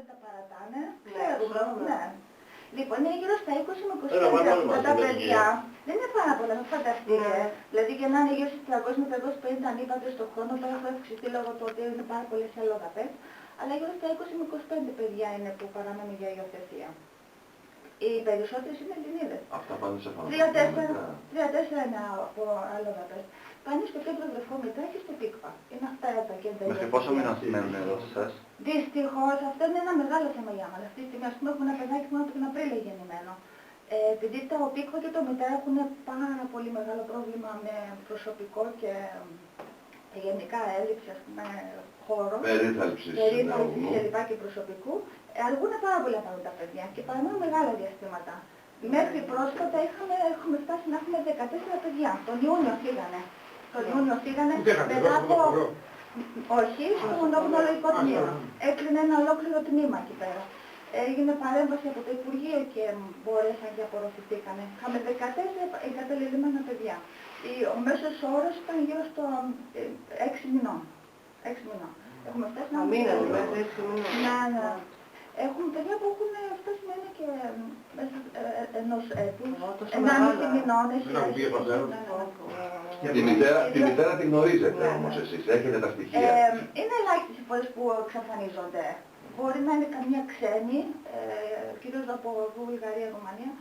τα παρατάνε, ξέρουμε, ναι. Λοιπόν, είναι γύρω στα 20 με 25 αυτά τα παιδιά. Δεν είναι πάρα πολλά, να φανταστείτε. Δηλαδή για να είναι γύρω στις 300 με 350 ανήπαντρες στον χρόνο, τώρα έχω αυξηθεί λόγω του ότι είναι πάρα πολλές αλλοδαπές. Αλλά γύρω στα 20 με 25 παιδιά είναι που παραμένουν για υιοθεσία. Οι περισσότερες είναι Ελληνίδες. Αυτά πάνε σε Τρία-τέσσερα είναι από αλλοδαπές. Πάνε στο κέντρο Βρεφόμητρα και στο Πίκπα. Είναι αυτά τα κέντρα. Μέχρι πόσο μήνα μένουν εδώ σε εσάς? Δυστυχώς αυτό είναι ένα μεγάλο θέμα για μας. Αυτή τη στιγμή, ας πούμε, έχουμε ένα παιδάκι μόνο από τον Απρίλιο γεννημένο. Επειδή το Πίκπα και το Μητέρα έχουν πάρα πολύ μεγάλο πρόβλημα με προσωπικό και γενικά έλλειψη, ας πούμε, χώρων. Περίθαλψης κλπ. Και προσωπικού. Αργούν πάρα πολύ να πάρουν τα παιδιά και παραμένουν μεγάλα διαστήματα. Μέχρι πρόσφατα έχουμε φτάσει να έχουμε 14 παιδιά. Τον Ιούνιο φύγανε. Τον Ιούνιο φύγανε μετά από... Όχι, στο μονογνωλογικό τμήμα. Έκλεινε ένα ολόκληρο τμήμα εκεί πέρα. Έγινε παρέμβαση από το Υπουργείο και μπόρεσαν και απορροφηθήκανε. Είχαμε 14 εγκαταλελειμμένα παιδιά. Ο μέσος όρος ήταν γύρω στο 6 μηνών. 6 μηνών. Έχουμε φτάσει να μείνανε μέχρι 6 μηνών. Ναι. Έχουμε παιδιά που έχουν φτάσει να είναι και μέσα ενός έτους, 1,5 μηνών, Τη μητέρα τη γνωρίζετε όμως εσείς, έχετε τα στοιχεία. Είναι ελάχιστες οι φορές που εξαφανίζονται. Μπορεί να είναι καμία ξένη, κυρίως από Βουλγαρία, Ρουμανία,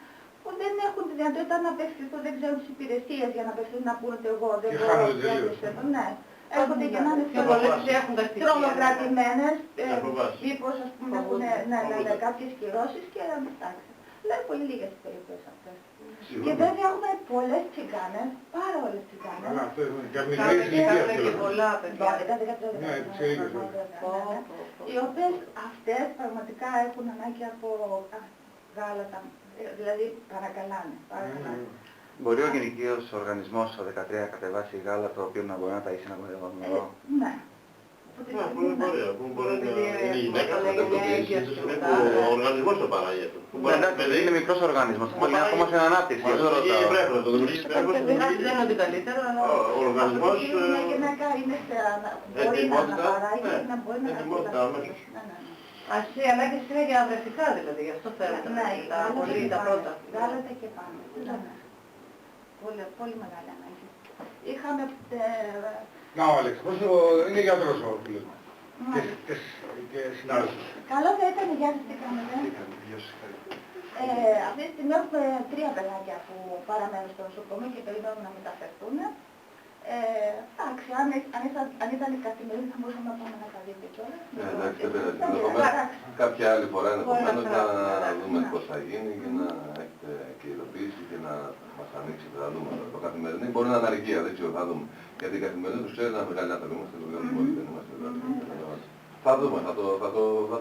που δεν έχουν τη δυνατότητα να απευθυνθούν, δεν ξέρουν τις υπηρεσίες για να απευθυνθούν να πούνε ότι εγώ δεν μπορώ να απευθυνθώ. Έρχονται και να είναι τρομοκρατημένες, μήπως ας πούμε έχουν κάποιες κυρώσεις και εντάξει. Αλλά είναι πολύ λίγες οι περιπτώσεις αυτές. Και βέβαια έχουμε πολλές τσιγκάνες, πάρα πολλές τσιγκάνες. Και πολλά παιδιά. Οι οποίες αυτές πραγματικά έχουν ανάγκη από γάλατα, δηλαδή παρακαλάνε. Μπορεί ο Γενικός Οργανισμός ο 13 κατεβάσει γάλα το οποίο να μπορεί να ταΐσει ένα νερό? Ναι. Μπορεί να είναι η γυναίκα που ο οργανισμός το παράγει αυτό. Είναι μικρός οργανισμός, είναι ακόμα σε ανάπτυξη. Πρέπει να το δημιουργήσει. Δεν είναι ότι καλύτερο, αλλά... Ο οργανισμός η γυναίκα είναι μπορεί να παράγει, να μπορεί να αμέσως. Ας οι ανάγκες είναι για βρεφικά δηλαδή, γι' αυτό θέλετε τα πρώτα. Γάλατα και πάνω. Πολύ μεγάλη ανάγκη. Είχαμε... Να ο Άλεξ, είναι γιατρός ο φίλος μου και συνάδελφος. Καλό θα ήταν, γεια σας, τι κάνετε. Αυτή τη στιγμή έχουμε 3 παιδάκια που παραμένουν στο νοσοκομείο και περιμένουν να μεταφερθούν. Εντάξει, αν ήταν η καθημερινή θα μπορούσαμε να πάμε να τα δείτε κιόλας. Εντάξει, κάποια άλλη φορά ενδεχομένως να δούμε πώς θα γίνει και να έχετε και ειδοποίηση και να μας ανοίξετε, θα δούμε. Το καθημερινή μπορεί να είναι αργία, δεν ξέρω, θα δούμε. Γιατί η καθημερινή τους ξέρει να μεγάλη άνθρωποι, είμαστε δουλειώνοι πολύ, δεν είμαστε δηλαδή. Θα δούμε, θα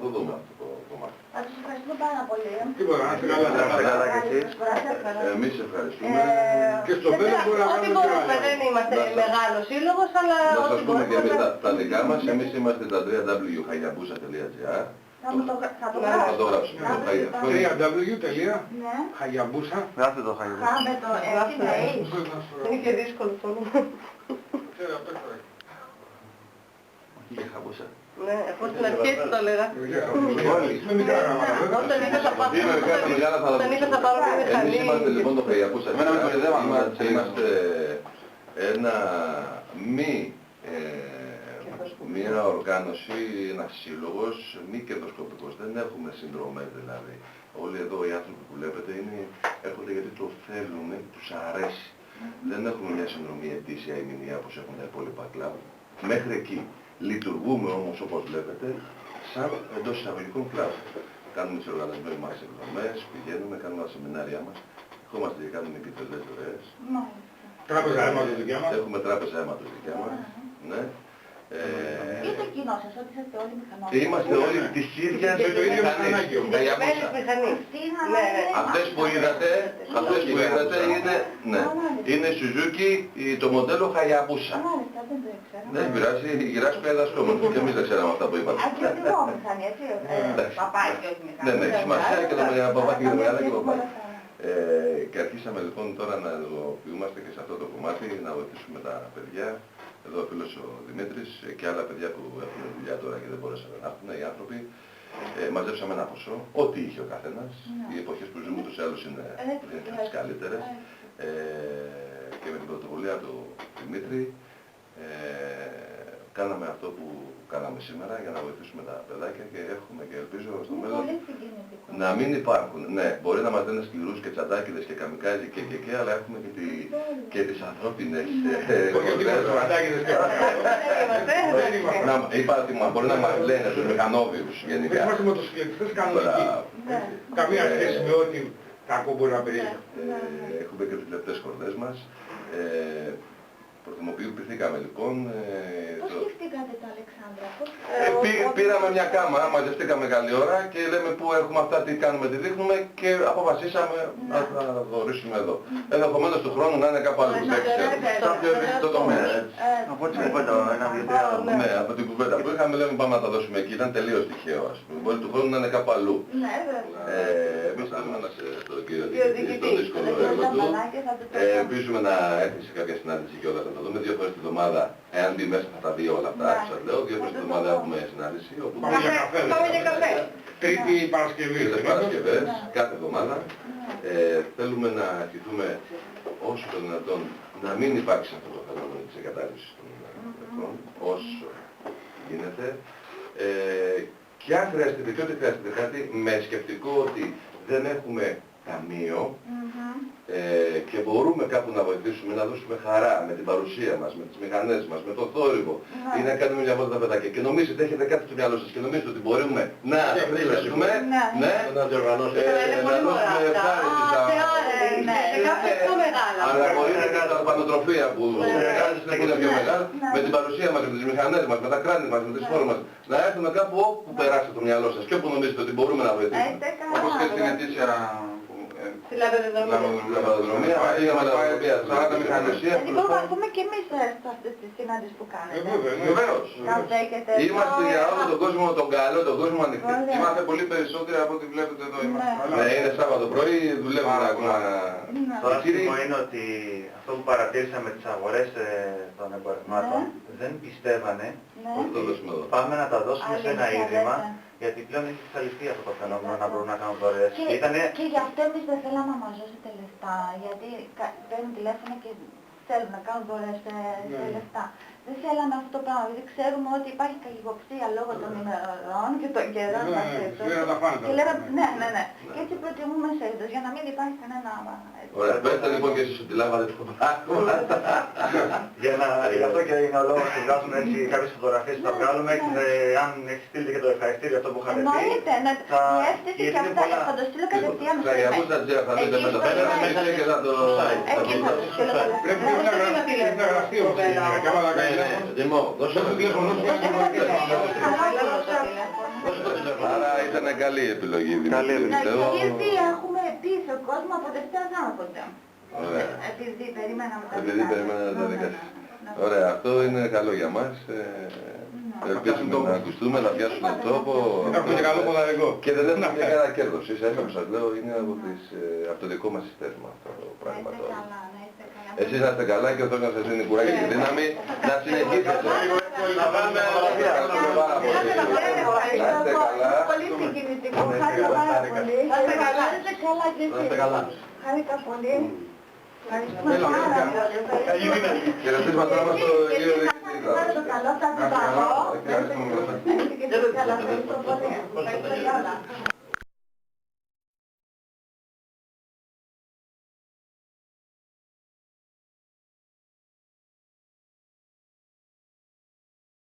το δούμε αυτό το κομμάτι. Θα σας ευχαριστούμε πάρα πολύ. Τίποτα, να είστε καλά και εσείς. Εμείς ευχαριστούμε. Και στο μέλλον μπορεί να ό,τι κάνουμε μπορούμε, δεν είμαστε μεγάλος σύλλογος, αλλά να σας ό,τι πούμε και εμείς μπορούμε. τα δικά μας, εμείς είμαστε τα www.hayabusa.gr. Θα το γράψουμε. www.hayabusa. Γράφτε το Hayabusa. Χάμε το Είναι και δύσκολο το όνομα. Και Hayabusa. Ναι, εγώ στην αρχή έτσι το έλεγα. Με μικρά γράμματα βέβαια. Όταν είχα θα πάρω μια μηχανή. Εμείς είμαστε λοιπόν το Hayabusa. Είμαστε ένα μια οργάνωση, ένας σύλλογος, μη κερδοσκοπικός. Δεν έχουμε συνδρομές δηλαδή. Όλοι εδώ οι άνθρωποι που βλέπετε έρχονται γιατί το θέλουν, τους αρέσει. Δεν έχουμε μια συνδρομή ετήσια ή μηνιαία όπως έχουν τα υπόλοιπα κλαμπ. Μέχρι εκεί. Λειτουργούμε όμως όπως βλέπετε σαν εντός εισαγωγικών κλαμπ. Κάνουμε τις οργανωμένες μας εκδρομές, πηγαίνουμε, κάνουμε τα σεμινάρια μας. Ερχόμαστε και κάνουμε και τρελές δωρεές. Τράπεζα αίματος δικιά μας. Έχουμε τράπεζα αίματος δικιά μας. Ναι. Και το κοινό σας, ότι είστε όλοι μηχανόδες. Είμαστε όλοι της ίδιας μηχανής. Αυτές που είδατε είναι Suzuki το μοντέλο Hayabusa. Μάλιστα, δεν το ήξερα. Δεν πειράζει, γυράς πέρα δασκόμενος και εμείς δεν ξέραμε αυτά που είπατε. Και όχι εγώ μηχανή, έτσι, παπάει και όχι μηχανή. Δεν έχει σημασία και το παπάκι και το μεγάλο και το παπάκι. Και αρχίσαμε λοιπόν τώρα να ενεργοποιούμαστε και σε αυτό το κομμάτι, να βοηθήσουμε τα παιδιά. Εδώ ο φίλος ο Δημήτρης και άλλα παιδιά που έχουν δουλειά τώρα και δεν μπορέσαν να έρθουν οι άνθρωποι. μαζέψαμε ένα ποσό, ό,τι είχε ο καθένας. Οι εποχές που ζούμε τους άλλους είναι τις καλύτερες. Και με την πρωτοβουλία του Δημήτρη κάναμε αυτό που κάναμε σήμερα για να βοηθήσουμε τα παιδάκια και έχουμε και ελπίζω στο μέλλον να μην υπάρχουν. Ναι, μπορεί να μας λένε σκληρούς και τσαντάκιδες και καμικάζι και αλλά έχουμε και τις ανθρώπινες είπα ότι μπορεί να μας λένε τους μηχανόβιους γενικά. Εμείς είμαστε μοτοσυκλετιστές κανονικοί. Καμία σχέση με ό,τι κακό μπορεί να περιέχει. Έχουμε και τις λεπτές χορδές μας. Προτιμοποιηθήκαμε λοιπόν. Πώς σκεφτήκατε το Αλεξάνδρα? Πήραμε μια κάμερα, μαζευτήκαμε καλή ώρα και λέμε που έχουμε αυτά, τι κάνουμε, τι δείχνουμε και αποφασίσαμε να τα δωρήσουμε εδώ. Ενδεχομένως του χρόνου να είναι κάπου άλλο. Σαν πιο ευαίσθητο τομέα. Από την κουβέντα, ένα-δύο-τρία. Ναι, από την κουβέντα που είχαμε λέμε πάμε να τα δώσουμε εκεί, ήταν τελείως τυχαίο ας πούμε. Μπορεί του χρόνου να είναι κάπου αλλού. Εμείς θέλουμε να τον κύριο διοικητή στο δύσκολο έργο του. Ελπίζουμε να έρθει σε κάποια συνάντηση κιόλας να το δούμε 2 φορές την εβδομάδα. Εάν μπει μέσα θα τα δει όλα αυτά που σας λέω. 2 φορές την εβδομάδα έχουμε συνάντηση. Πάμε για καφέ. Τρίτη Παρασκευή. Τρίτες Παρασκευές, κάθε εβδομάδα. Θέλουμε να ευχηθούμε όσο το δυνατόν να μην υπάρξει αυτό το φαινόμενο της εγκατάλειψης των εχθρών, όσο γίνεται. Και αν χρειάζεται και ό,τι χρειάζεται κάτι, με σκεπτικό ότι δεν έχουμε ταμείο και μπορούμε κάπου να βοηθήσουμε, να δώσουμε χαρά με την παρουσία μας, με τις μηχανές μας, με το θόρυβο ή να κάνουμε μια βόλτα τα παιδάκια και νομίζετε, έχετε κάτι στο μυαλό σας και νομίζετε ότι μπορούμε να χρειαστούμε, να διοργανώσουμε. να δώσουμε ευχάριστη Σε κάποια πιο μεγάλα. αλλά μπορεί να κάνει τα πανοτροφία που χρειάζεται να είναι πιο μεγάλα, με την παρουσία μας, με τις μηχανές μας, με τα κράνη μας, με τις φόρες μας, να έρθουμε κάπου όπου περάσει το μυαλό σας και όπου νομίζετε ότι μπορούμε να βοηθήσουμε. Όπως και στην ετήσια Στη λαβαδοδρομία. Η λαβαδοδρομία, 40 μηχανοσία. Μπορούμε να πούμε και εμείς σε αυτές τις συνάντησεις που κάνετε. Βεβαίως. Καφέ και τέτοιο. Είμαστε για όλο τον κόσμο τον καλό, τον κόσμο ανοιχτή. είμαστε πολύ περισσότεροι από ό,τι βλέπετε εδώ. Ναι, είναι Σάββατο πρωί, δουλεύουμε ακόμα. Το άσχημο είναι ότι αυτό που παρατήρησα με τις αγορές των εμπορευμάτων δεν πιστεύανε ότι πάμε να τα δώσουμε σε ένα ίδρυμα. Γιατί πλέον έχει εξαλειφθεί αυτό το φαινόμενο να μπορούν να κάνουν δωρεές. Και γι' αυτό εμείς δεν θέλαμε να μας δώσετε λεφτά, γιατί παίρνουν τηλέφωνο και θέλουν να κάνουν δωρεές σε λεφτά. Δεν θέλαμε αυτό το πράγμα, γιατί ξέρουμε ότι υπάρχει καλλιγοψία λόγω των ημερών και των καιρών μας. Και λέμε, ναι. Και έτσι προτιμούμε σε είδος, για να μην υπάρχει κανένα... Ωραία, πέστε λοιπόν και εσείς ότι λάβατε το πράγμα. Γι' αυτό και είναι ο λόγος που βγάζουμε έτσι κάποιες φωτογραφίες που θα βγάλουμε και αν έχει στείλει και το ευχαριστήριο αυτό που είχατε πει. Εννοείται, η αίσθηση και αυτά, θα το στείλω κατευθείαν στο email. Θα δείτε με το πέρα και θα το... Πρέπει να γραφτεί όμως και άμα τα κάνει. Δημό, δώσε το τηλέφωνο. Άρα ήταν καλή επιλογή. Γιατί έχουμε πει στον κόσμο από Δευτέρα Σάββατο. Επειδή περιμέναμε τα διαδικασία. Ωραία, αυτό είναι καλό για μας. Ελπίζουμε να ακουστούμε, να πιάσουμε τόπο. Έχουμε και καλό ποδαρικό. Και δεν έχουμε και κανένα κέρδος. Ίσα ίσα που σας λέω είναι από το δικό μας συστέρημα αυτό το πράγμα τώρα. Εσείς να είστε καλά και ο Θεός να σας δίνει κουράγιο και δύναμη να συνεχίσετε. Να πάμε πάρα πολύ. Να είστε καλά. Πολύ συγκινητικό. Χάρηκα πάρα πολύ. Να είστε καλά. Να είστε καλά. Χάρηκα πολύ. Ευχαριστούμε πάρα πολύ. Χαιρετίσματα μας στο κύριο Διευθυντή. Το καλό, θα το καλό. Ευχαριστώ πολύ.